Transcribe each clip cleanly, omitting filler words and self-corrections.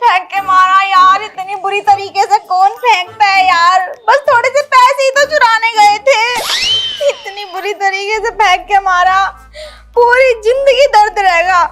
फेंक के मारा यार, इतनी बुरी तरीके से कौन फेंकता है यार। बस थोड़े से पैसे ही तो चुराने गए थे, इतनी बुरी तरीके से फेंक के मारा, पूरी जिंदगी दर्द रहेगा।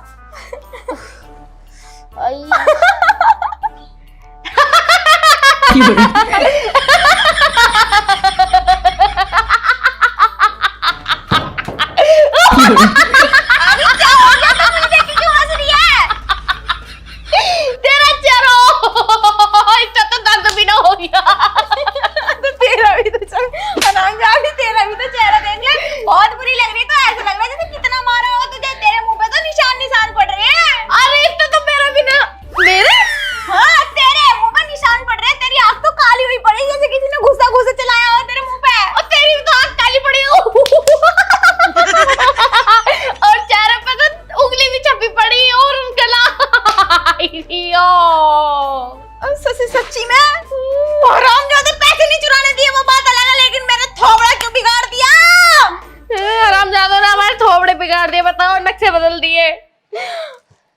सच्ची में हरामजादे पैसे नहीं चुराने दिए वो बात अलग है, लेकिन मेरे थोबड़ा क्यों बिगाड़ दिया? हरामजादों ने हमारे थोबड़े बिगाड़ दिए, बताओ, नक्शे बदल दिए।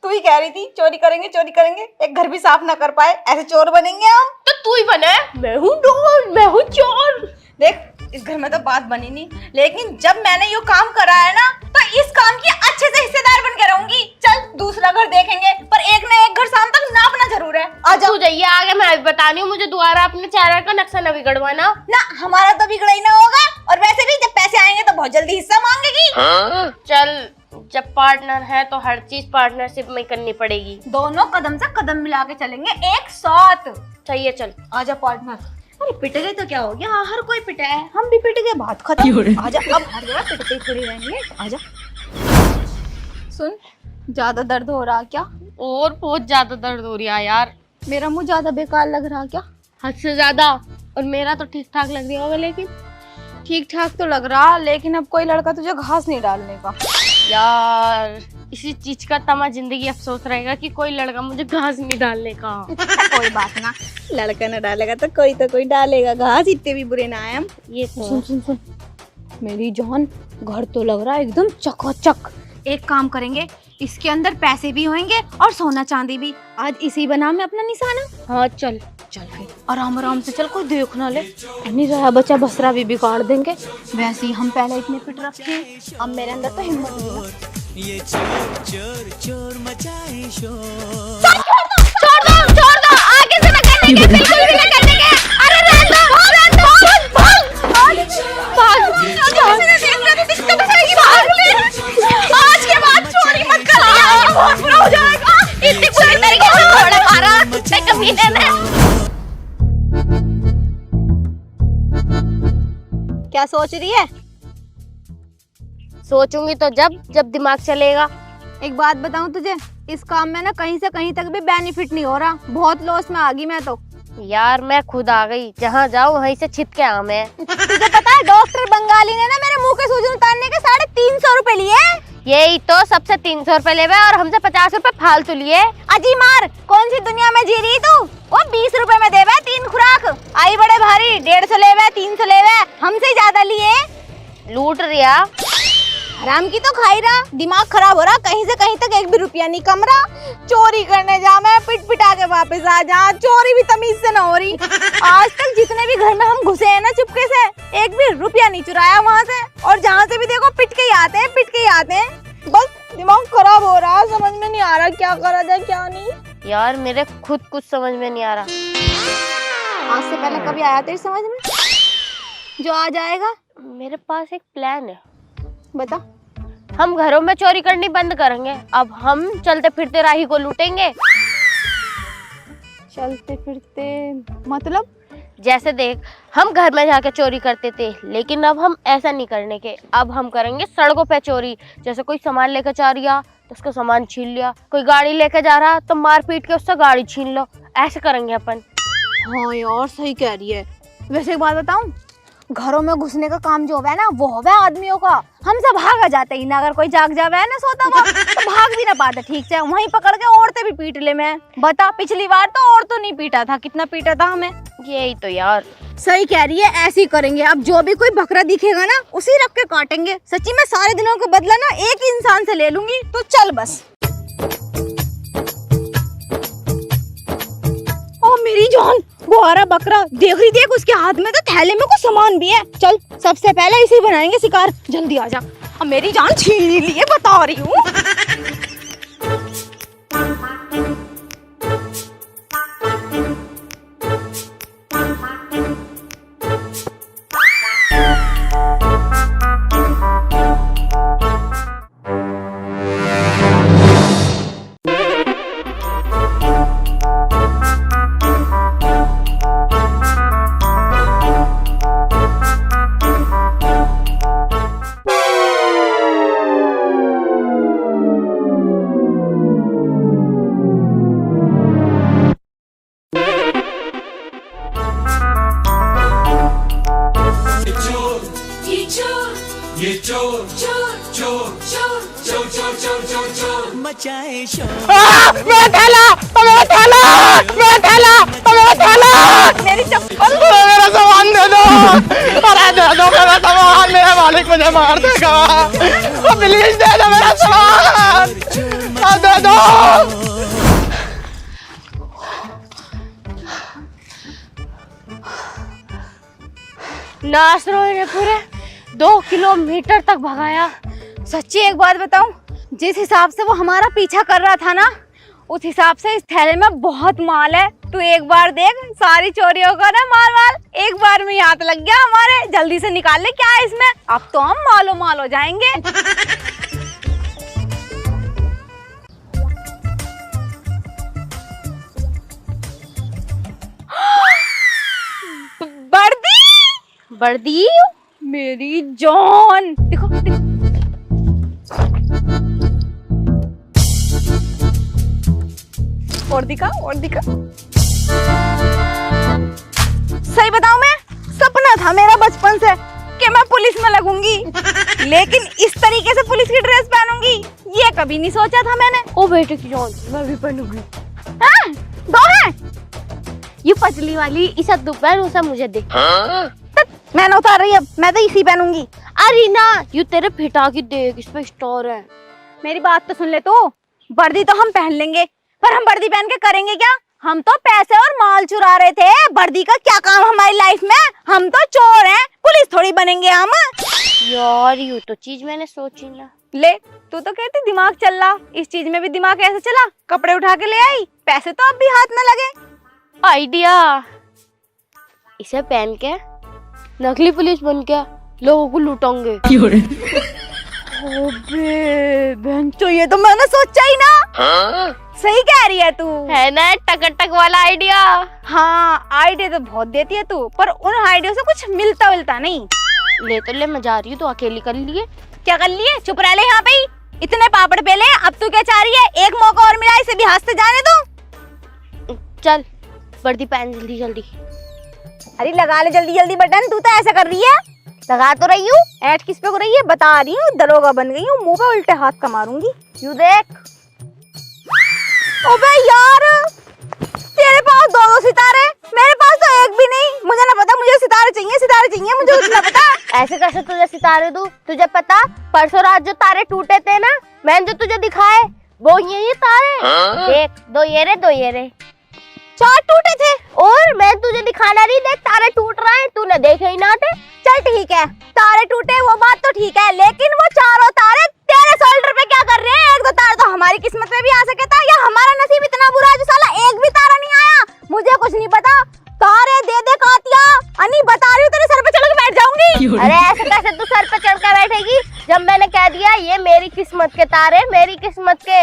तू ही कह रही थी चोरी करेंगे चोरी करेंगे, एक घर भी साफ ना कर पाए, ऐसे चोर बनेंगे हम? तो तू ही बने, मैं हूँ डॉन, मैं हूँ चोर। देख इस घर में तो बात बनी नहीं, लेकिन जब मैंने ये काम करा है ना तो इस काम की अच्छे से हिस्सेदार बन के रहूंगी। चल दूसरा घर देखेंगे, पर एक ना एक घर शाम तक नापना जरूर है। आ जाओ। तू जाइए आगे, मैं अभी बता रही हूँ, मुझे दोबारा अपने चेहरे का नक्शा न बिगड़वाना। ना हमारा तो बिगड़ा ही ना होगा, और वैसे भी जब पैसे आएंगे तो बहुत जल्दी हिस्सा मांगेगी। चल, जब पार्टनर है तो हर चीज पार्टनरशिप में करनी पड़ेगी। दोनों कदम से कदम मिला के चलेंगे एक साथ। चाहिए, चल आजा पार्टनर। अरे पिट गए तो क्या हो गया, हर कोई पिटा है, हम भी पिट गए, बात खत्म। आजा, अब हर जगह पिटते ही थोड़ी रहेंगे। आजा। सुन, ज्यादा दर्द हो रहा क्या? और बहुत ज्यादा दर्द हो रहा है यार। मेरा मुंह ज्यादा बेकार लग रहा क्या? हद से ज्यादा। और मेरा तो ठीक ठाक लग रहा होगा, लेकिन ठीक ठाक तो लग रहा, लेकिन अब कोई लड़का तुझे घास नहीं डालने का। यार इसी चीज का तमा जिंदगी अफसोस रहेगा कि कोई लड़का मुझे घास नहीं डालने का। कोई बात ना, लड़का न डालेगा तो कोई डालेगा घास, इतने भी बुरे ना आए हम। ये तो सुन सुन सुन, मेरी जान, घर तो लग रहा है एकदम चकाचक। एक काम करेंगे, इसके अंदर पैसे भी होंगे और सोना चांदी भी। आज इसी बना में अपना निशाना। हाँ चल चल फिर आराम आराम से चल, कोई देख ना ले, नहीं रहा बच्चा बसरा भी बिगाड़ देंगे। वैसे ही हम पहले इतने पिट रखे, अब मेरे अंदर तो हिम्मत नहीं है। ये चोर चोर चोर मचाए शोर। छोड़ दो, आगे से ना करने के, बिल्कुल भी ना करने के। अरे रहने दो, आज के बाद चोरी मत करना, बहुत बुरा हो जाएगा। इतनी बुरी तरीके से थोड़ा मारा कमीने ने। क्या सोच रही है? सोचूंगी तो जब दिमाग चलेगा। एक बात बताऊं तुझे, इस काम में ना कहीं से कहीं तक भी बेनिफिट नहीं हो रहा, बहुत लॉस में आ गई मैं तो। यार मैं खुद आ गई, जहाँ जाऊँ वहीं से छिप के आ मैं। तुझे पता है डॉक्टर बंगाली ने ना मेरे मुंह के सूजन उतारने के 350 रुपए लिए। यही तो, सबसे 300 रुपए ले और हमसे 50 रुपए फालतू लिए। अजी मार, कौन सी दुनिया में जी रही तू? वो 20 रुपए में देवे 3 खुराक, आई बड़े भारी 150 लेवे 300 लेवे, हमसे ज्यादा लिए। लूट रिया, हराम की तो खाई रहा, दिमाग खराब हो रहा, कहीं से कहीं तक एक भी रुपया नहीं कम रहा। चोरी करने जा, मैं पिट पिटा के वापस आ जा, चोरी भी तमीज से न हो रही। आज तक जितने भी घर में हम घुसे हैं ना चुपके से, एक भी रुपया नहीं चुराया वहाँ से, और जहाँ से भी देखो पिट के ही आते हैं, पिट के ही आते हैं। बस दिमाग खराब हो रहा, समझ में नहीं आ रहा क्या करा जाए क्या नहीं। यार मेरे खुद कुछ समझ में नहीं आ रहा। आज से पहले कभी आया तेरी समझ में जो आ जाएगा? मेरे पास एक प्लान है। बता। हम घरों में चोरी करनी बंद करेंगे, अब हम चलते फिरते राही को लूटेंगे। चलते फिरते मतलब? जैसे देख, हम घर में जाके चोरी करते थे, लेकिन अब हम ऐसा नहीं करने के, अब हम करेंगे सड़कों पे चोरी। जैसे कोई सामान लेकर जा रहा तो उसका सामान छीन लिया, कोई गाड़ी लेकर जा रहा तो मार पीट के उससे गाड़ी छीन लो, ऐसे करेंगे अपन। हाँ यार सही कह रही है। वैसे एक बात बताऊं, घरों में घुसने का काम जो है ना वो है आदमियों का, हमसे भागा जाते ही ना, अगर कोई जाग जावे है ना सोता हुआ तो भाग भी ना पाते ठीक से, वहीं पकड़ के औरतें भी पीट ले। मैं बता, पिछली बार तो औरतों नहीं पीटा था, कितना पीटा था हमें। यही तो यार, सही कह रही है, ऐसे ही करेंगे। अब जो भी कोई बकरा दिखेगा ना उसी रख के काटेंगे। सच्ची में सारे दिनों का बदला ना एक ही इंसान से ले लूंगी, तो चल बस। जान वो आ रहा बकरा, देख रही देख उसके हाथ में तो थैले में कुछ सामान भी है। चल सबसे पहले इसे बनाएंगे शिकार, जल्दी आ जा। अब मेरी जान छीन ही ली है, बता रही हूँ। ये चोर चोर चोर चोर चोर चोर चोर चोर चोर मचाए शोर। मेरा थैला, मेरा थैला, मेरा थैला, मेरा थैला, मेरी चप्पल, मेरा सामान दे दो, अरे दे दो मेरा सामान, मेरा मालिक मुझे मार देगा, प्लीज दे दो मेरा सामान, दे दो। नासरो ने पूरे 2 किलोमीटर तक भगाया। सच्ची एक बात बताऊं, जिस हिसाब से वो हमारा पीछा कर रहा था ना, उस हिसाब से इस थैले में बहुत माल है। तू एक बार देख, सारी चोरियों का ना माल एक बार में ही हाथ लग गया हमारे। जल्दी से निकाल ले क्या है इसमें, अब तो हम मालो माल हो जाएंगे। बर्दी, बर्दी, मेरी जान, देखो, देखो। और दिखा, और दिखा। सही बताऊं, मैं सपना था मेरा बचपन से कि मैं पुलिस में लगूंगी, लेकिन इस तरीके से पुलिस की ड्रेस पहनूंगी ये कभी नहीं सोचा था मैंने। ओ बेटे की जान, मैं भी पहनूंगी। हाँ, दो हैं। ये पतली वाली इसे दोपहर उसे मुझे दे। मैं ना उतार रही, अब मैं तो इसी पहनूंगी। अरे ना, ये तेरे फिटा की देख, इस पे स्टोर है। मेरी बात तो सुन ले तू। वर्दी तो हम पहन लेंगे, पर हम वर्दी पहन के करेंगे क्या? हम तो पैसे और माल चुरा रहे थे, वर्दी का क्या काम हमारी लाइफ में? हम तो चोर हैं, पुलिस थोड़ी बनेंगे हम। यार ये तो चीज मैंने सोची ना। ले, तू तो कहती दिमाग चल रहा, इस चीज में भी दिमाग कैसे चला? कपड़े उठा के ले आई, पैसे तो अब भी हाथ न लगे। आइडिया, इसे पहन के नकली पुलिस बन के लोगों को लूटेंगे। ओबे बेंचो, ये तो मैंने सोचा ही ना। सही कह रही है तू, है ना टक वाला आइडिया। हाँ आइडिया तो बहुत देती है तू, पर उन आइडिया से कुछ मिलता नहीं। ले तो ले, मैं जा रही हूँ, तो अकेली कर लिए। क्या कर लिए? चुप रह ले यहाँ पे ही। इतने पापड़ पेले, अब तू क्या चाह रही है? एक मौका और मिला, इसे भी हंसते जाने दो। चल वर्दी पहन जल्दी जल्दी। अरे लगा ले जल्दी जल्दी बटन, तू तो ऐसा कर रही है। लगा तो रही हूँ, ऐड किस पे हो रही है बता रही हूँ। दरोगा बन गई हूँ, मुंह पे उल्टे हाथ का मारूंगी। यू देख। ओबे यार, तेरे पास दो सितारे, मेरे पास तो एक भी नहीं। मुझे ना पता, मुझे सितारे चाहिए, मुझे कुछ ना पता। ऐसे कैसे तुझे सितारे दूं? तुझे पता परसों रात जो तारे टूटे थे ना, मैंने जो तुझे दिखाए वो ये तारे। देख, दो ये रे 4 टूटे थे। और मैं तुझे दिखाना नहीं, देख तारे टूट रहे हैं, तूने देखे ही ना थे। चल ठीक है, तारे टूटे वो बात तो ठीक है, लेकिन वो चारों तारे तेरे शोल्डर पे क्या कर रहे हैं? 1-2 तारे तो हमारी किस्मत में भी आ सके था, या हमारा नसीब इतना बुरा है जो साला एक भी तारा नहीं आया। मुझे कुछ नहीं पता, तारे दे दे कातिया। अनि बता रही हूँ, तेरे सर पे चढ़ के बैठ जाऊंगी। अरे ऐसे कैसे तू सर पे चढ़ के बैठेगी, जब मैंने कह दिया ये मेरी किस्मत के तारे, मेरी किस्मत के।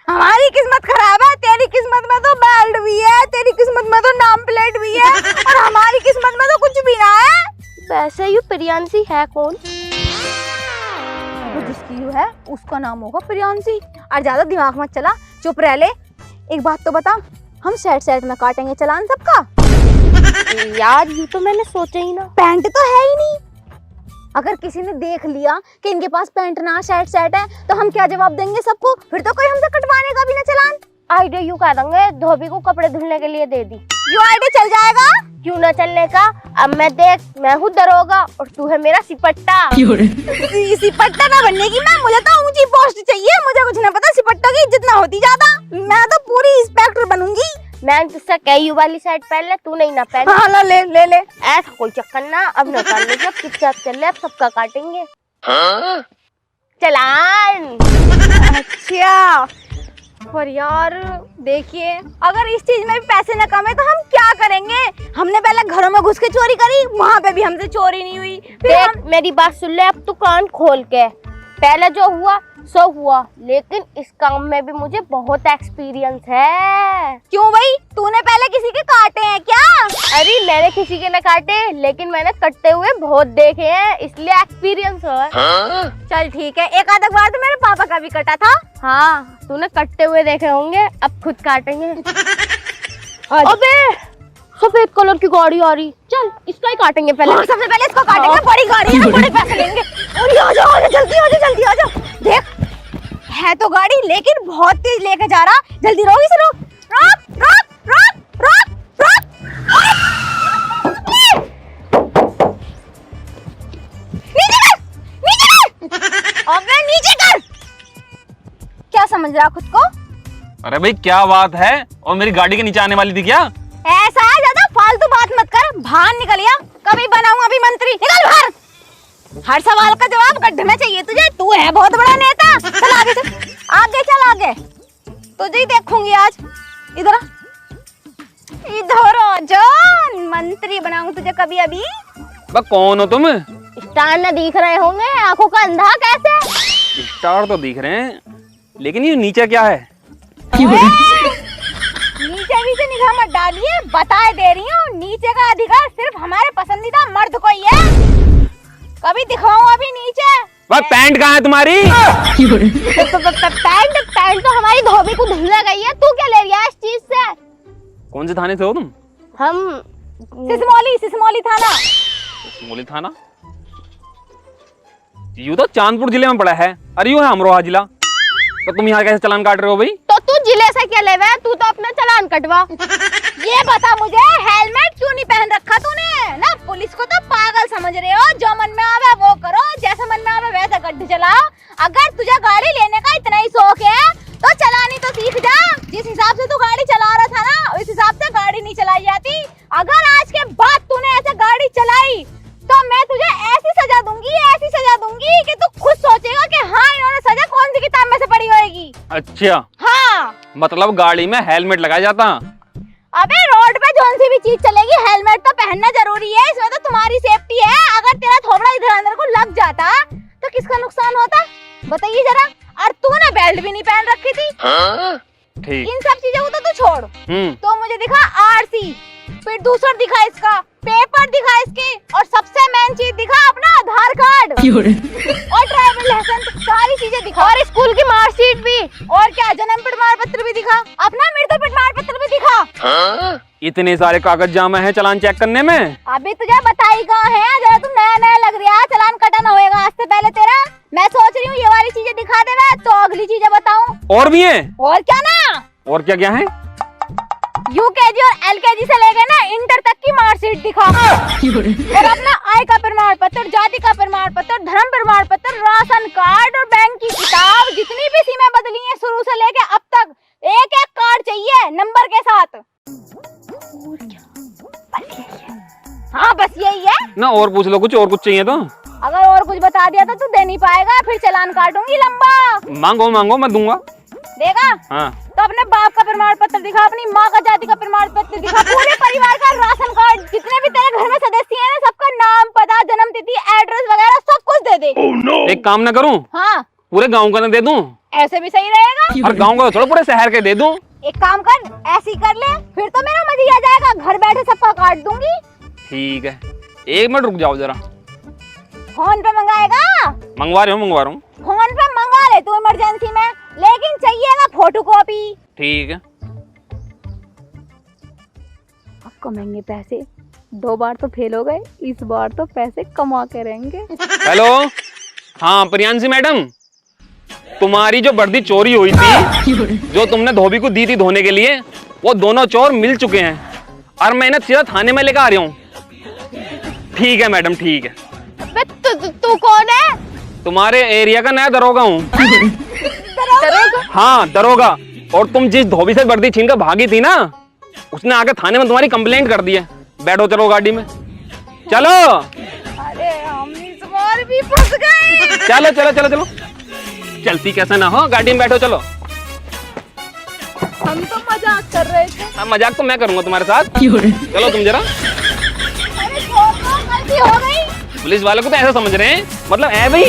हमारी किस्मत खराब है, तेरी किस्मत में तो बेल्ट भी है, तेरी किस्मत में तो नाम प्लेट भी है, और हमारी किस्मत में तो कुछ भी ना है। वैसे यू प्रियांशी है कौन? वो जिसकी यू है उसका नाम होगा प्रियांशी। और ज्यादा दिमाग मत चला, चुप रह ले। एक बात तो बता, हम सेट में काटेंगे चालान सबका? यार यू तो मैंने सोचा ही ना। पैंट तो है ही नहीं। अगर किसी ने देख लिया कि इनके पास पैंट ना सेट है, तो हम क्या जवाब देंगे सबको? फिर तो कोई हमसे कटवाने का भी ना चालान। आइडिया यू कह देंगे धोबी को कपड़े धुलने के लिए दे दी। यू आइडिया चल जाएगा? क्यों ना चलने का। अब मैं देख, मैं हूँ दरोगा और तू है मेरा सिपट्टा। सिपट्टा ना बनने की मैं, मुझे तो ऊंची पोस्ट चाहिए। मुझे कुछ ना पता, सिपट्टा की इज्जत ना होती ज्यादा। मैं तो पूरी इंस्पेक्टर बनूंगी। मैंने तुझसे कही वाली शर्ट पहन ले, तू नहीं ना पहन। हाँ ला ले ले ले। ऐसा कोई चक्कर ना, अब न कर ले, जब चुपचाप चल ले, अब सबका काटेंगे। चलान। अच्छा पर यार देखिए, अगर इस चीज में भी पैसे न कमे तो हम क्या करेंगे? हमने पहले घरों में घुस के चोरी करी, वहाँ पे भी हमसे चोरी नहीं हुई। फिर देख मेरी बात सुन ले, अब तू कान खोल के। पहले जो हुआ सो हुआ, लेकिन इस काम में भी मुझे बहुत एक्सपीरियंस है। क्यों भाई, तूने पहले किसी के काटे हैं क्या? अरे मैंने किसी के न काटे, लेकिन मैंने कटते हुए बहुत देखे हैं, इसलिए एक्सपीरियंस है। चल ठीक है, एक आधा बार तो मेरे पापा का भी कटा था। हाँ तूने कटते हुए देखे होंगे, अब खुद काटेंगे। अबे सफेद कलर की गाड़ी आ रही, चल इसका ही काटेंगे पहले। और सबसे पहले इसको काटेंगे, बड़ी गाड़ी है, बड़े पैसे लेंगे। और आ जाओ जल्दी आ जाओ, जल्दी आ जाओ। देख है तो गाड़ी, लेकिन बहुत तेज लेके जा रहा। जल्दी रोक इसे, रोक रोक रोक रोक रोक रोक। नीचे कर, नीचे कर। अबे नीचे कर। क्या समझ रहा खुद को? अरे भाई क्या बात है, और मेरी गाड़ी के नीचे आने वाली थी क्या? ऐसा है, ज्यादा फालतू बात मत कर, बाहर निकलिया। कभी बनाऊं अभी मंत्री, निकल बाहर। हर सवाल का जवाब गड्ढे में चाहिए तुझे, तू है बहुत बड़ा नेता। चल आगे चल, आगे चल आगे, तुझे ही देखूंगी आज। इधर आ, इधर आ जा, मंत्री बनाऊं तुझे कभी अभी। कौन हो तुम? स्टार न दिख रहे होंगे, आंखों का अंधा कैसे? स्टार तो दिख रहे हैं, लेकिन ये नीचे क्या है? नीचे भी से निगाह मत डालिए, बताए दे रही हूँ, नीचे का अधिकार सिर्फ हमारे पसंदीदा मर्द को ही है। कभी दिखाऊं अभी नीचे। वह पैंट कहाँ है तुम्हारी? पैंट तो हमारी धोबी को धुलने गई है, तू क्या ले रही है इस चीज से? कौन से थाने से हो तुम? हम सिसमौली थाना। सिसमौली थाना? यूं तो चांदपुर जिले में पड़ा है, अरे यूं है अमरोहा जिला। तो तुम यहाँ कैसे चालान काट रहे हो भाई? तो तू जिले से क्या ले रहा है, तू तो अपना चालान कटवा। ये बता मुझे, हेलमेट क्यों नहीं पहन रखा तूने? ना पुलिस को तो पागल समझ रहे हो, जो मन में आवे वो करो, जैसा मन में आवे वैसा गड्ढे चलाओ। अगर तुझे गाड़ी लेने का इतना ही शौक है तो चलानी तो सीख जा। जिस हिसाब से तू गाड़ी चला रहा था ना, उस हिसाब से गाड़ी नहीं चलाई जाती। अगर आज के बाद तूने ऐसे गाड़ी चलाई तो मैं तुझे ऐसी सजा दूंगी कि तू खुद सोचेगा कि हाँ इन्होंने सजा कौन सी किताब में से पढ़ी होगी। अच्छा हाँ, मतलब गाड़ी में हेलमेट लगाया जाता? अबे रोड पे जोन सी भी चीज चलेगी, हेलमेट तो पहनना जरूरी है, इसमें तो तुम्हारी सेफ्टी है। अगर तेरा थोबड़ा इधर अंदर को लग जाता तो किसका नुकसान होता, बताइए जरा। और तूने बेल्ट भी नहीं पहन रखी थी। ठीक। इन सब चीजों को तो तू छोड़, तो मुझे दिखा आरसी, फिर दूसरा दिखा इसका पेपर, दिखा इसके, और सबसे मेन चीज दिखा अपना आधार कार्ड और ड्राइविंग लाइसेंस, सारी चीजें दिखा। और स्कूल की मार्कशीट भी, और क्या जन्म प्रमाण पत्र भी दिखा, अपना मृत्यु प्रमाण पत्र भी दिखा। इतने सारे कागज जामा है चालान चेक करने में? अभी तुझे बताई कहाँ है, जरा तुम नया नया लग रहा है, चालान कटाना होएगा आज से पहले तेरा। मैं सोच रही हूँ ये वाली चीजें दिखा दे, मैं तो अगली चीजें बताऊँ। और भी है? और क्या ना, और क्या क्या है? यूकेजी और एलकेजी से लेके ना इंटर तक की मार्कशीट दिखा, और अपना आय का प्रमाण पत्र, जाति का प्रमाण पत्र, धर्म प्रमाण पत्र, राशन कार्ड और बैंक की किताब, जितनी भी सीमें बदली हैं शुरू से लेके अब तक, एक एक कार्ड चाहिए नंबर के साथ। हाँ बस यही है ना, और पूछ लो कुछ, और कुछ चाहिए तो? अगर और कुछ बता दिया तो तू दे नहीं पाएगा, फिर चालान काटूंगी लंबा। मांगो मांगो, मैं दूंगा। देगा? हाँ। तो अपने बाप का प्रमाण पत्र दिखा, अपनी माँ का जाति का प्रमाण पत्र दिखा, पूरे परिवार का राशन कार्ड, जितने भी तेरे घर में सदस्य हैं ना, सबका नाम, पता, जन्म तिथि, एड्रेस वगैरह सब कुछ दे दे। Oh, no. एक काम ना करूं? हाँ, पूरे गांव का ना दे दूं? ऐसे भी सही रहेगा। और गांव का छोड़ो, पूरे शहर के दे दूं? एक काम कर, ऐसी कर ले, फिर तो मेरा मजा आ जाएगा, घर बैठे सबका काट दूंगी। ठीक है, एक मिनट रुक जाओ जरा। फोन पे मंगाएगा? मंगवा रहा हूँ। फोन पे मंगा ले तू इमरजेंसी में, लेकिन चाहिएगा फोटो कॉपी। ठीक है। अब कमाएंगे पैसे, 2 बार तो फेल हो गए, इस बार तो पैसे कमा के रहेंगे। हेलो, हाँ प्रियांशी मैडम, तुम्हारी जो वर्दी चोरी हुई थी, जो तुमने धोबी को दी थी धोने के लिए, वो दोनों चोर मिल चुके हैं और मैं इन्हें सीधा थाने में लेकर आ रहा हूँ। ठीक है मैडम, ठीक है। तू कौन है? तुम्हारे एरिया का नया दरोगा हूँ। दरोगा? हाँ दरोगा। और तुम जिस धोबी से वर्दी छीन कर भागी थी ना, उसने आके थाने में तुम्हारी कंप्लेंट कर दी है। बैठो चलो गाड़ी में, चलो अरे हम इस बार भी फंस गए। चलो चलो चलो चलो, चलती कैसे ना हो, गाड़ी में बैठो चलो। हम तो मजाक कर रहे थे। अब मजाक तो मैं करूंगा तुम्हारे साथ, चलो तुम जरा। अरे छोड़ दो, गलती हो गई। पुलिस वालों को तो ऐसा समझ रहे हैं, मतलब है भाई।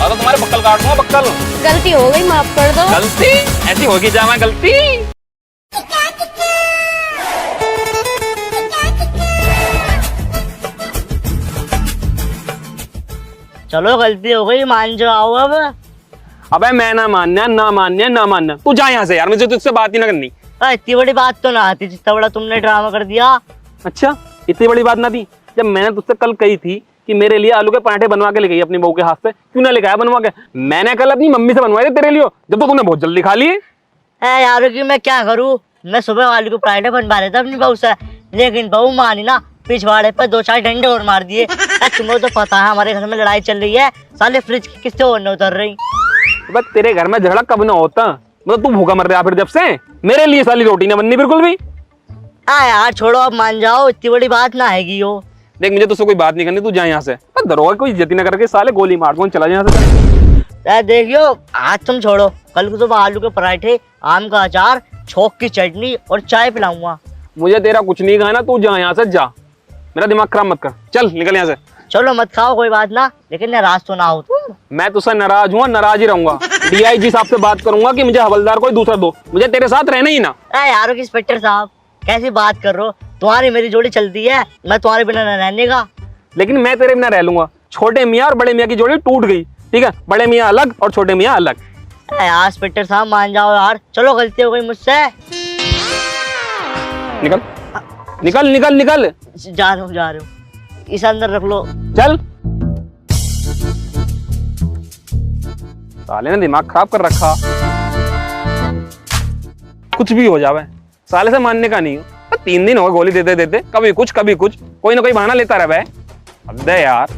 तो तुम्हारे बक्कल काट दूंगा, बक्कल। गलती हो गई, माफ कर दो। गलती ऐसी होगी जा मैं गलती। चलो गलती हो गई, मान जाओ अब। अबे मैं ना मानना ना मानना ना मानना, तू जा यहाँ से यार, मुझे तुझसे बात ही ना करनी। इतनी बड़ी बात तो ना आती जितना बड़ा तुमने ड्रामा कर दिया। अच्छा इतनी बड़ी बात ना थी, जब मैंने तुझसे कल कही थी कि मेरे लिए आलू के पराठे बनवा के ले गई अपनी बहू के हाथ से, क्यों ना लेके आया बनवा के? मैंने कल अपनी मम्मी से बनवाए थे तेरे लिए, जब तो तूने बहुत जल्दी खा लिए। यार कि मैं क्या करूँ, मैं सुबह आलू के पराठे बनवा रहा था अपनी बहू से, लेकिन बहू मानी ना, पिछवाड़े पर 2-4 डंडे और मार दिए। तुम्हें तो पता है हमारे घर में लड़ाई चल रही है, साले फ्रिज की किस्तें और न उतर रही। बस तेरे घर में झगड़ा कब ना होता, मतलब तू भूखा मर रहा फिर जब से। मेरे लिए साली रोटी ना बननी बिल्कुल भी। यार छोड़ो, अब मान जाओ, इतनी बड़ी बात ना आएगी वो। देख मुझे तुझसे कोई बात नहीं करनी, तू जा यहाँ से। दरोगा कोई इज्जत ना करके साले गोली मार कौन चला जा यहाँ से। देखियो आज तुम छोड़ो, कल को तुम आलू के पराठे, आम का अचार, छोक की चटनी और चाय पिलाऊंगा। मुझे तेरा कुछ नहीं खाना, तू जा यहाँ से जा, मेरा दिमाग खराब मत कर, चल निकल यहाँ से। चलो मत खाओ कोई बात ना, लेकिन नाराज तो ना हो तुम। मैं तुझसे नाराज हूँ, नाराज ही रहूंगा। डीआईजी साहब से बात करूंगा कि मुझे हवलदार कोई दूसरा दो, मुझे तेरे साथ रहना ही ना। यार इंस्पेक्टर साहब कैसी बात कर रहे हो, तुम्हारी मेरी जोड़ी चलती है, मैं तुम्हारे बिना न रहने का। लेकिन मैं तेरे बिना रह लूंगा। छोटे मियाँ और बड़े मियाँ की जोड़ी टूट गई, ठीक है? बड़े मियाँ अलग और छोटे मियाँ अलग। यार इंस्पेक्टर साहब मान जाओ यार, चलो गलती हो गई मुझसे। निकल निकल निकल निकल। जा रहा हूँ, इसे अंदर रख लो। चल, साले ने दिमाग खराब कर रखा। कुछ भी हो जावे, साले से मानने का नहीं हो। 3 दिन हो गए गोली देते देते, कभी कुछ कोई ना कोई बहाना लेता रहे। अब दे यार।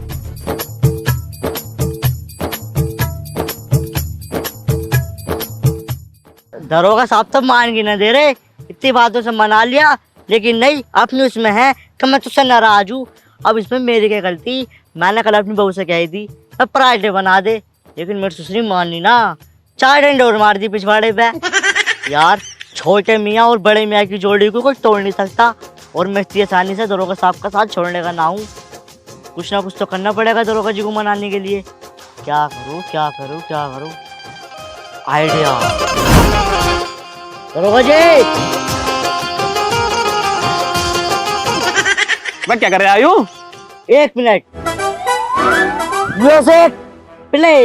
दरोगा साहब तो मान के न दे रहे, इतनी बातों से मना लिया, लेकिन नहीं, अपनी उसमें है कि मैं तुझसे नाराज हूँ। अब इसमें मेरी क्या गलती, मैंने कल अपनी बहू से कही थी अब पराठे बना दे, लेकिन मेरी ससुरी मानी ना, 4 डंडे और मार दी पिछवाड़े पे। यार छोटे मियाँ और बड़े मियाँ की जोड़ी को कोई तोड़ नहीं सकता, और मैं इतनी आसानी से दरोगा साहब का साथ छोड़ने का ना हूँ। कुछ ना कुछ तो करना पड़ेगा दरोगा जी को मनाने के लिए। क्या करूँ क्या करूँ क्या करूँ, आइडिया। दरोगा जी, मैं क्या कर रहा हूँ? 1 मिनट, म्यूजिक प्ले।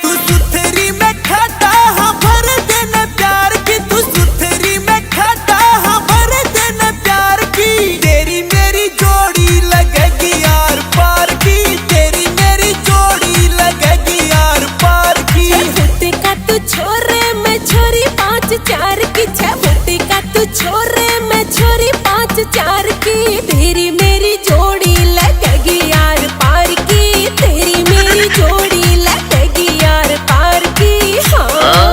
तू सुथरी में खाता हाँ भर देने प्यार की, तू सुथरी में खाता हाँ भर देने प्यार की। तेरी मेरी जोड़ी लगेगी यार पार की, तेरी मेरी जोड़ी लगेगी यार पार की। 6 फुट का तू छोरे में छोरी 5-4 की, 6 फुट का तू छोरे में छोरी 5-4 की। तेरी मेरी जोड़ी लगेगी यार पार की, तेरी मेरी जोड़ी लगेगी यार पार की। हाँ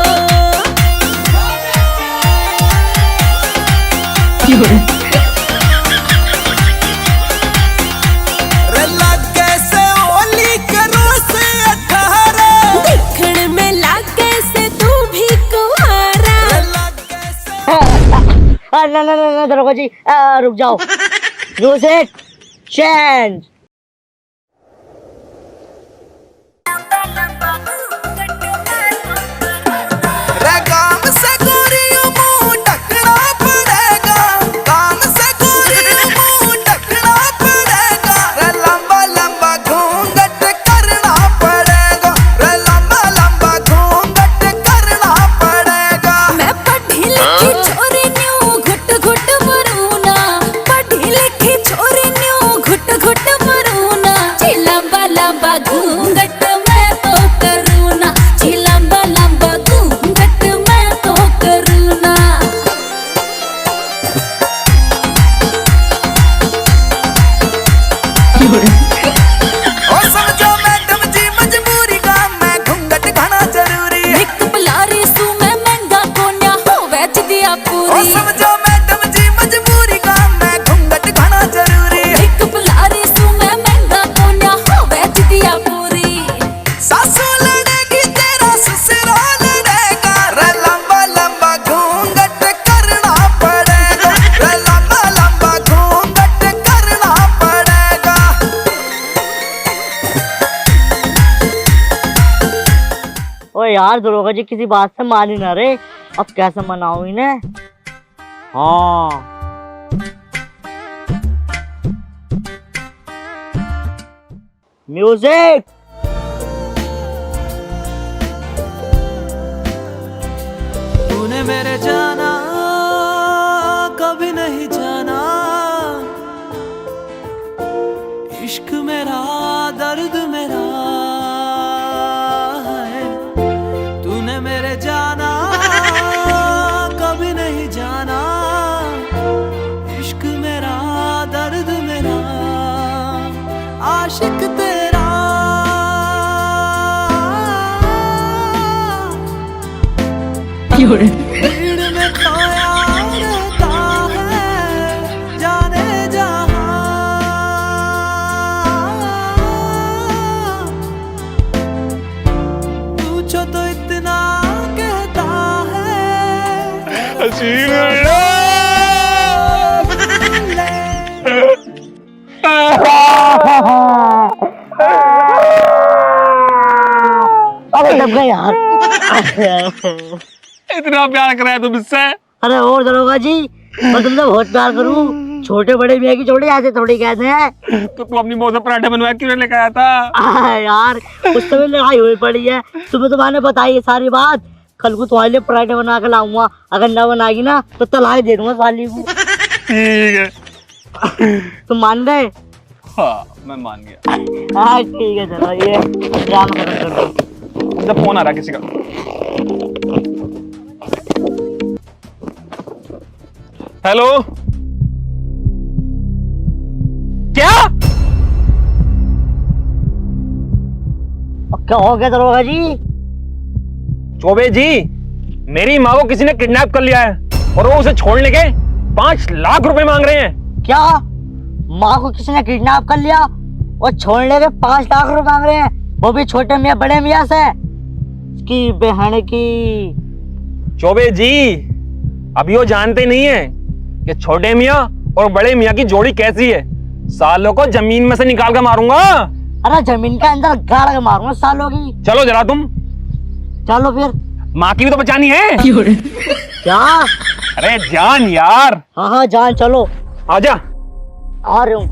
लगे से ओली करो से 18, दिखण में लगे से तू भी कुंवारा। लगे से ना दरोगा जी, रुक जाओ। Music change. काम से गोरियों मुंह ढकना पड़ेगा, काम से गोरियों मुंह ढकना पड़ेगा। रे लंबा लंबा घूंघट करना पड़ेगा, रे लंबा लंबा घूंघट करना पड़ेगा। मैं पढ़ी लिखी छोरी न्यू घुट घुट मरूना, पढ़ी लिखी छोरी न्यू घुट घुट मरूना। जी लंबा लंबा घूंघट मैं तो करूना, जी लंबा लंबा घूंघट मैं तो करूना। ओ समझो मैडम जी मजबूरी का, मैं अरे यार दरोगा जी किसी बात से मान ही ना रहे, अब कैसे मनाऊं इन्हें। हाँ म्यूजिक। तूने मेरे जाना कभी नहीं जाना, इश्क मेरा दर्द मेरा है। तूने मेरे जाना कभी नहीं जाना, इश्क मेरा दर्द मेरा, आशिक तेरा भीड़ में खोया रहता है जाने जहां। पूछो तो इतना कहता है अरे दब गए यार। इतना प्यार कर रहा है तुम इससे? अरे और दरोगा जी मैं तुमसे बहुत प्यार करूं, छोटे बड़े मियाँ की जोड़ी ऐसे थोड़ी कहते हैं। तो तू अपनी मौत से पराठे बनवाया क्यों लेकर आया था? यार उस समय लड़ाई हुई पड़ी है, तुम्हें बताई है सारी बात। कल को तुम्हारे लिए पराठे बना के लाऊंगा, अगर न बनाएगी ना तो तलाक दे दूंगा साली को। ठीक है तुम मान गए? हाँ मैं मान गया। हाँ ठीक है चलो ये ड्रामा खत्म कर दो। मुझे फोन आ रहा है किसी का। हेलो क्या? क्या हो गया दरोगा जी? चौबे जी मेरी माँ को किसी ने किडनैप कर लिया है और वो उसे छोड़ने के 5 लाख रुपए मांग रहे हैं। क्या माँ को किसी ने किडनैप कर लिया और छोड़ने के 5 लाख रुपए मांग रहे हैं, वो भी छोटे मियाँ बड़े मियाँ से? इसकी बहन की। चौबे जी अभी वो जानते नहीं है कि छोटे मियाँ और बड़े मियाँ की जोड़ी कैसी है। सालों को जमीन में से निकाल कर मारूंगा। अरे जमीन के अंदर गाड़ के मारूंगा सालों की। चलो जरा तुम। चलो फिर। माँ की भी तो बचानी है। क्या? अरे जान यार। हाँ हाँ जान चलो। आजा। आ रहे हूँ।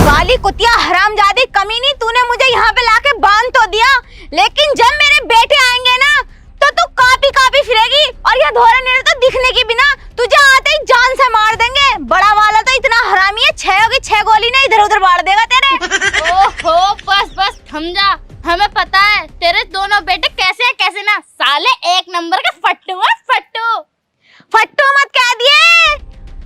वाली कुतिया हरामजादी कमीनी, तूने मुझे यहाँ पे लाके बांध तो दिया, लेकिन जब मेरे बेटे आएंगे ना तो तू कापी कापी फिरेगी और यह धोरे नेड़े तो दिखने की बिना तुझे आते ही जान से मार देंगे। बड़ा वाला तो इतना हरामी है, 6 की 6 गोली ना इधर उधर बाढ़ देगा तेरे। ओहो बस बस थम जा, हमें पता है तेरे दोनों बेटे कैसे हैं कैसे ना। साले 1 नंबर के फट्टू है फट्टू। फट्टू मत कह दिए,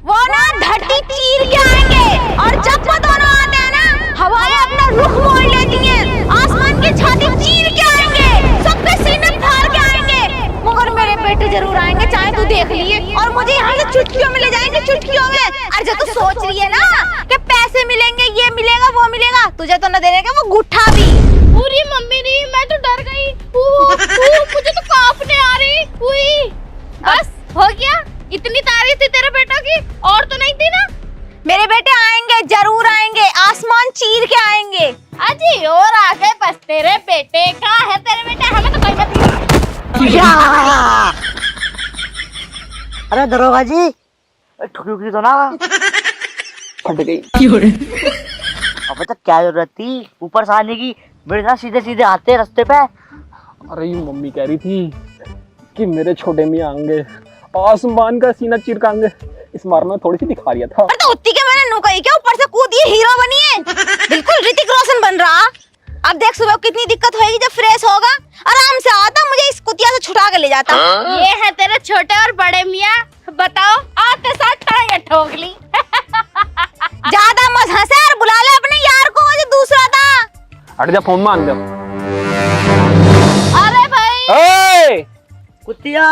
वो ना धरती चीर के आएंगे और जब वो दोनों आते हैं ना हवाएं अपना रुख मोड़ लेती हैं, आसमान की छाती चीर के आएंगे, सबके सीने फाड़ के आएंगे, मगर मेरे बेटे जरूर आएंगे चाहे तू देख लिए, और मुझे यहाँ से चुटकियों में ले जाएंगे चुटकियों में। और जो तू सोच रही है ना कि पैसे मिलेंगे, ये मिलेगा वो मिलेगा, तुझे तो न देने का वो गुट्ठा भी। पूरी मम्मी नहीं, मैं तो डर गई। मुझे तो कांपने आ रही हुई। बस हो गया, इतनी तारीफ थी तेरे बेटों की और तो नहीं थी ना। मेरे बेटे आएंगे, जरूर आएंगे, आसमान चीर के आएंगे। अजी और आ गए बस तेरे बेटे। कहाँ है तेरे बेटे? हमें तो कोई मत। अरे दरोगा जी ठुकी तो ना फट गई। अब तक क्या जरूरत थी ऊपर से आने की? मेरे साथ सीधे सीधे आते रास्ते पे। अरे ये मम्मी कह रही थी कि मेरे छोटे मियाँ आएंगे, आसमान का सीना चीर के आएंगे। इस मार में थोड़ी सी दिखा रिया था। अरे तो उतनी के मैंने नु कही क्या, ऊपर से कूद ये हीरो बनी है, बिल्कुल ऋतिक रोशन बन रहा। अब देख सुबह कितनी दिक्कत होगी जब फ्रेश होगा, आराम से आता, मुझे इस कुतिया से छुड़ा के ले जाता। ये है तेरे छोटे और बड़े मियाँ, बताओ आते साथ टांगे ठोक ली। ज्यादा मत हंसे और बुला ले अपने यार को, वो जो दूसरा था। हट जा, फोन मान दो। अरे भाई ए! कुतिया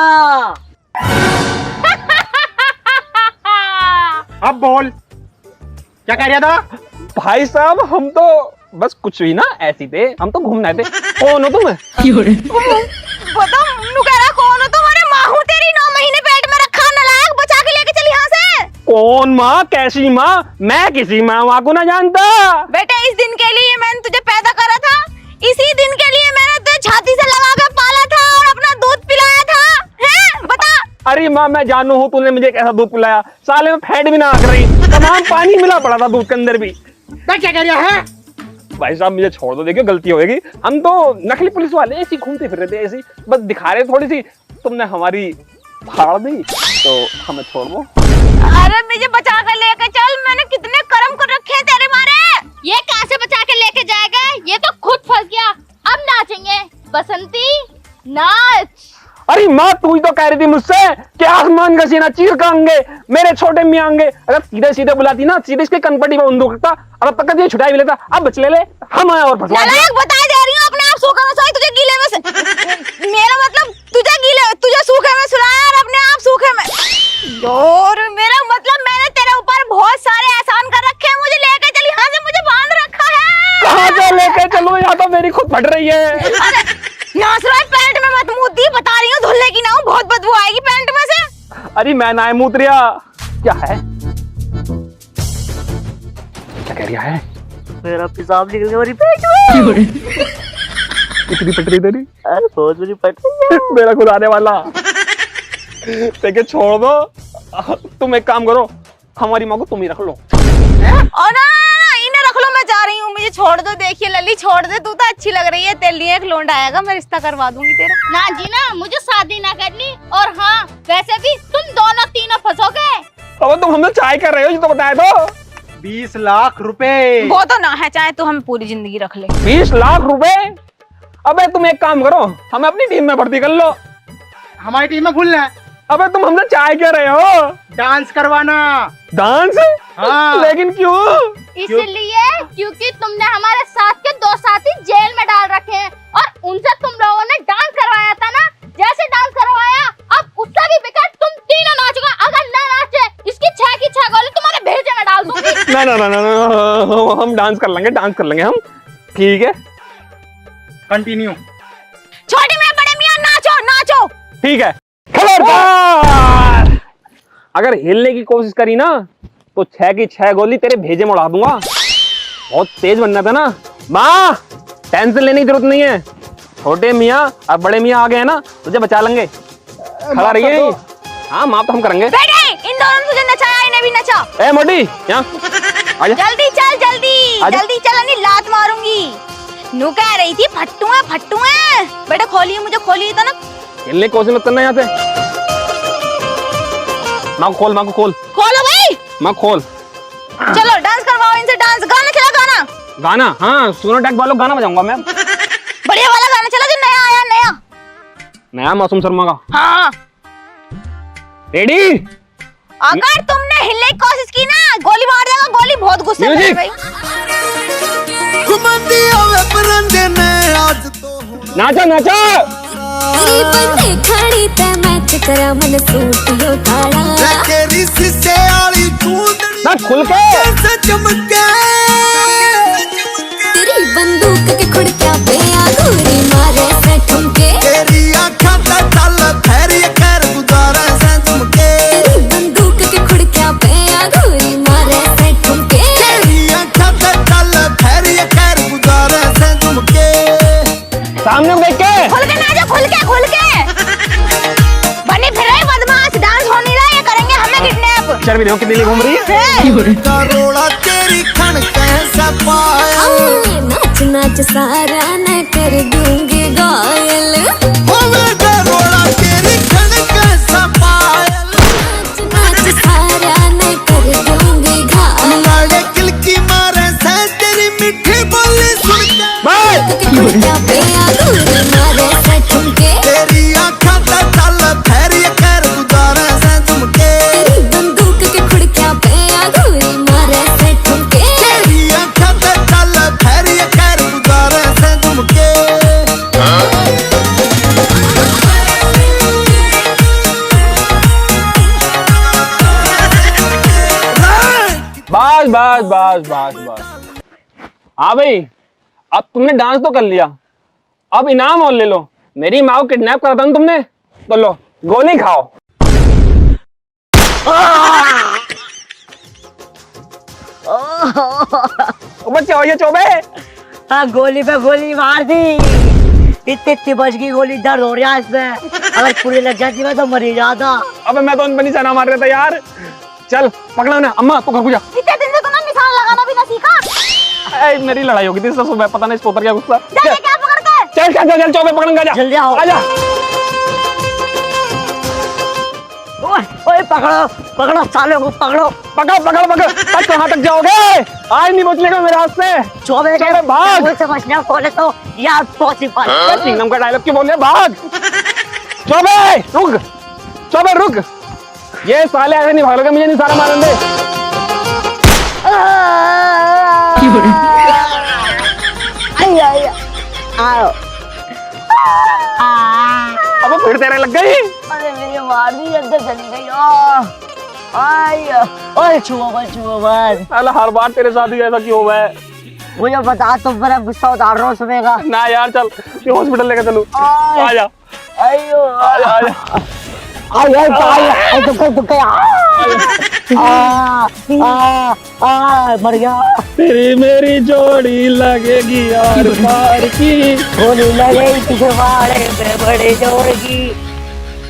अब बोल क्या कह रहा था? भाई साहब हम तो बस कुछ ही ना ऐसी थे, हम तो घूमने आए थे। कौन हो तुम? बताओ नु कह रहा कौन हो तुम? अरे माँ हूँ तेरी। तेरी 9 महीने पेट में रखा नालायक, बचा के लेके चल यहाँ से। कौन माँ, कैसी माँ? मैं किसी माँ को ना जानता। बेटे इस दिन के लिए मैंने तुझे पैदा करा था, इसी दिन के लिए मैंने तुझे छाती से लगा के पाला था और अपना दूध पिलाया था, हैं? बता। अरे माँ मैं जानू हूँ तूने मुझे कैसा दूध पिलाया, साले में फैट भी ना आकर रही, तमाम पानी मिला पड़ा था दूध के अंदर भी। क्या कह रहा है? भाई साहब मुझे छोड़ दो, देखिए गलती होगी, हम तो नकली पुलिस वाले ऐसे घूमते फिर रहे थे, ऐसे बस दिखा रहे थोड़ी सी, तुमने हमारी फाड़ दी तो हमें छोड़ दो। अरे मुझे बचा कर लेके चल, मैंने कितने कर्म कर रखे हैं तेरे मारे। ये कहाँ से बचा के लेके जाएगा? ये तो खुद फंस गया। अब नाचेंगे बसंती, नाच। अरे माँ तू ही तो कह रही थी मुझसे कि आसमान का सीना चीर का आएंगे, मेरे छोटे मियाँ आएंगे। अगर सीधे सीधे बुलाती ना, सीधे इसके कनपट्टी में बंदूक रखता और अब तक ये छुड़ाई भी लेता। अब बच ले हम आए और फंसवा दिया। बता दे रही हूँ, अपने आप सूखे में सोई, तुझे गीले में मेरा मतलब तुझे सूखे में सुलाया और अपने आप सूखे में। यार मेरा मतलब मैंने तेरे ऊपर बहुत सारे एहसान कर रखे हैं, मुझे लेके चल यहाँ से, मुझे बांध रखा है। कहाँ से लेके चलो, यहाँ तो मेरी खुद फट रही है। नासराय पैंट में मत मूती, बता रही हूँ धुलने की ना हो, बहुत बदबू आएगी पैंट में से। अरे मैं ना मूत्रिया, क्या है? क्या कह रहा है? मेरा पेशाब निकल गया मेरी पेट में। कितनी पट रही तेरी? अरे बहुत बड़ी पट रही है। मेरा खुद आने वाला। देखे छोड़ दो, तुम एक काम करो, हमारी माँ को तुम ही रख लो। और ना इन्हें रख लो, मैं जा रही हूँ, मुझे छोड़ दो। देखिए लली छोड़ दे, तू तो अच्छी लग रही है, तेरे लिए एक लोंड आएगा, मैं रिश्ता करवा दूंगी तेरा। ना जी ना, मुझे शादी ना करनी। और हाँ वैसे भी तुम दोनों तीनों फंसोगे। अब तुम हमसे चाय कर रहे हो, ये तो बताए तो। 20 लाख रुपए। वो तो ना है, चाहे तू हमें पूरी जिंदगी रख ले। 20 लाख रुपए? अबे तुम एक काम करो, हमें अपनी टीम में भर्ती कर लो। हमारी टीम में भूलना है, अबे तुम हमसे चाय कर रहे हो, डांस करवाना। डांस? हाँ। लेकिन क्यों? इसलिए क्योंकि तुमने हमारे साथ के 2 साथी जेल में डाल रखे हैं और उनसे तुम लोगों ने डांस करवाया था ना, जैसे डांस करवाया, अब उससे भी बेकार तुम तीनों नाचोगे। अगर ना नाचे इसकी 6 की 6 गोली तुम्हारे भेजे में डाल दूंगी। ना ना ना ना ना, हम डांस कर लेंगे, डांस कर लेंगे हम, ठीक है? कंटिन्यू। छोटे मियां बड़े मियां नाचो नाचो। ठीक है। खबरदार अगर हिलने की कोशिश करी ना तो 6 की 6 गोली तेरे भेजे में उड़ा दूंगा। बहुत तेज बनना था ना। माँ टेंशन लेने की जरूरत नहीं है, छोटे मियाँ और बड़े मियाँ आ गए हैं ना, तुझे बचा लेंगे। खड़ा रहिए। हाँ माँ तो हम करेंगे। बेटे इन दोनों ने तुझे नचाया, इन्हें भी नचा। ए मोटी यहाँ आजा। जल्दी चल, जल्दी आजा। जल्दी चल, नहीं लात मारूंगी। नू कह रही थी फट्टू है। बेटा खोलिए, मुझे खोलिए तो ना। हिलने की कोशिश मत करना यहाँ से। माँ को खोल, माँ को खोल। खोलो भाई। माँ खोल। चलो डांस करवाओ इनसे, डांस। गाना चला, गाना। गाना? हाँ सोनोटेक वालों गाना बजाऊंगा मैं। बढ़िया वाला गाना चला जो नया आया, नया मासूम शर्मा का। हाँ। रेडी? अगर तुमने हिलने की कोशिश की ना, गोली मार देगा, गोली। बहुत गुस्से में है भाई। घुमती होवे परंदे ने आज तो नाचा नाचा। बंदे खड़ी ते मैच करा मन सूट यो काला तेरी सिसे वाली चूंदड़ी ना खुल के। से चमके तेरी बंदूक के खुड़क्या पे आगूरी मारे से ठुमके तेरी आँखां दा चल फेरी कर गुजारा से तुमके तेरी बंदूक के खुड़क्या पे आगूरी मारे से ठुमके तेरी आँखां दा चल फेरी कर गुजारा से तुमके सामने देख के। खुल के नाचो, खुल के, खुल के। बनी फिर रहे बदमाश, डांस हो नहीं रहा, ये करेंगे हमें किडनैप। चल भी देखो कितनी घूम रही है। का रोड़ा तेरी खन कैसा पाया नाच नाच सारा न कर दूंगी घायल होवे का रोड़ा तेरी खन कैसा पाया नाच नाच सारा न कर दूंगी घायल लाड़े किलकी मारे से तेरी मीठी बोली सुन के बस। खुड़क्या पे आगूरी मारे से ठुमके तेरी आँखां दा चल फेरी कर गुजारा से तुमके तेरी बंदूक के खुड़क्या पे आगूरी मारे से ठुमके तेरी आँखां दा चल फेरी कर गुजारा से तुमके बस बस बस बस बस। हाँ भाई अब तुमने डांस तो कर लिया, अब इनाम और ले लो। मेरी माँ को किडनैप करा था ना तुमने, तो लो गोली खाओ। बच्चे हो ये चौबे। हाँ, गोली पे गोली मार दी। इतनी बच गई गोली, दर्द हो रहा है इसमें। अगर पूरी लग जाती मैं तो मर ही जाता। अबे मैं तो उन पर निशाना मार रहा था यार। चल पकड़ा उन्हें। अम्मा तू घर को जा। इतने दिन से तो ना निशान लगाना भी ना सीखा। मेरी लड़ाई होगी थी इससे सुबह, पता नहीं इसको उतर गया गुस्सा। जाके क्या पकड़ के? चल चल चल चौबे पकड़ूंगा, जा जल्दी आओ। आजा। ओए पकड़ो पकड़ो सालों को, पकड़ो। पकड़ पकड़ पकड़। तक कहाँ तक जाओगे? आज नहीं बचलेगा मेरे हाथ से। चौबे चौबे भाग। से बचना बोले तो यार पॉसिबल। सिंगम का डायलॉग क्यों बोल रहे? भाग। चौबे रुक, चौबे रुक। ये साले ऐसे नहीं भागोगे, मुझे नहीं सारा मारेंगे। आओ। अब फिर तेरे लग गई। अरे मेरी मार दी, अंदर चली गई। ओए छुओ मत। साला हर बार तेरे साथ ही ऐसा क्यों हुआ है? मुझे बता, तुम मेरा गुस्सा उतार रहा हो सुबह का। ना यार चल, ये हॉस्पिटल लेके चलूं। आजा अयो आजा आजा। मर गया। तेरी मेरी जोड़ी लगेगी यार पार की। गोली लगेगी तुम्हारे में बड़े जोर की।